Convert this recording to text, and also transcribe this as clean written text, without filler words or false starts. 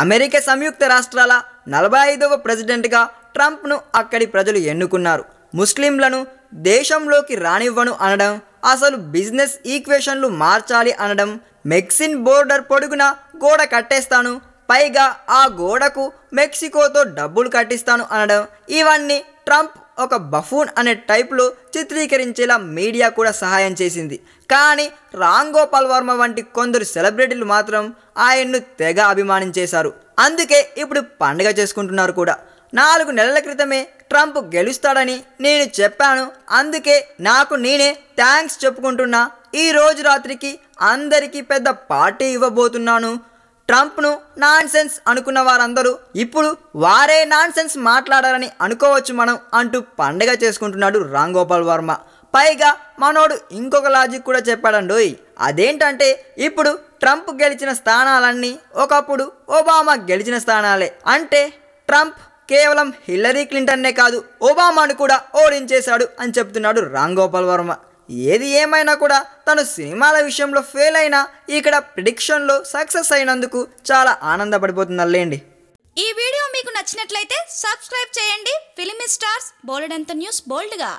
America సంయుక్త రాష్ట్రాల 45వ ప్రెసిడెంట్గా ట్రంప్ను అక్కడి ప్రజలు ఎన్నుకున్నారు. ముస్లింలను దేశంలోకి రానివ్వను అనడం, అసలు బిజినెస్ ఈక్వేషన్లు మార్చాలి అనడం, మెక్సిన్ బోర్డర్ పొడుగున గోడ కట్టేస్తాను, పైగా ఆ గోడకు మెక్సికోతో డబ్బులు కట్టిస్తాను అనడం, ఇవన్నీ ట్రంప్ ఒక బఫూన్ అనే టైప్లో చిత్రీకరించేలా మీడియా కూడా సహాయం చేసింది. కానీ రామ్ గోపాల్ వర్మ వంటి కొందరు సెలబ్రిటీలు మాత్రం ఆయన్ను తెగ అభిమానించేశారు. అందుకే ఇప్పుడు పండుగ చేసుకుంటున్నారు కూడా. 4 నెలల క్రితమే ట్రంప్ గెలుస్తాడని నేను చెప్పాను, అందుకే నాకు నేనే థ్యాంక్స్ చెప్పుకుంటున్నా. ఈ రోజు రాత్రికి అందరికీ పెద్ద పార్టీ ఇవ్వబోతున్నాను. ట్రంప్ను నాన్సెన్స్ అనుకున్న వారందరూ ఇప్పుడు వారే నాన్సెన్స్ మాట్లాడారని అనుకోవచ్చు మనం అంటూ పండుగ చేసుకుంటున్నాడు రామ్ గోపాల్ వర్మ. పైగా మనోడు ఇంకొక లాజిక్ కూడా చెప్పాడండోయ్. అదేంటంటే ఇప్పుడు ట్రంప్ గెలిచిన స్థానాలన్నీ ఒకప్పుడు ఒబామా గెలిచిన స్థానాలే. అంటే ట్రంప్ కేవలం హిల్లరీ క్లింటన్నే కాదు, ఒబామాను కూడా ఓడించేశాడు అని చెప్తున్నాడు రామ్ గోపాల్ వర్మ. ఏది ఏమైనా కూడా తను సినిమాల విషయంలో ఫెయిల్ అయినా ఇక్కడ ప్రిడిక్షన్లో సక్సెస్ అయినందుకు చాలా ఆనందపడిపోతుందండి. ఈ వీడియో మీకు నచ్చినట్లయితే సబ్స్క్రైబ్ చేయండి. ఫిలిమి స్టార్స్ బోలెడంత న్యూస్ బోల్డ్గా.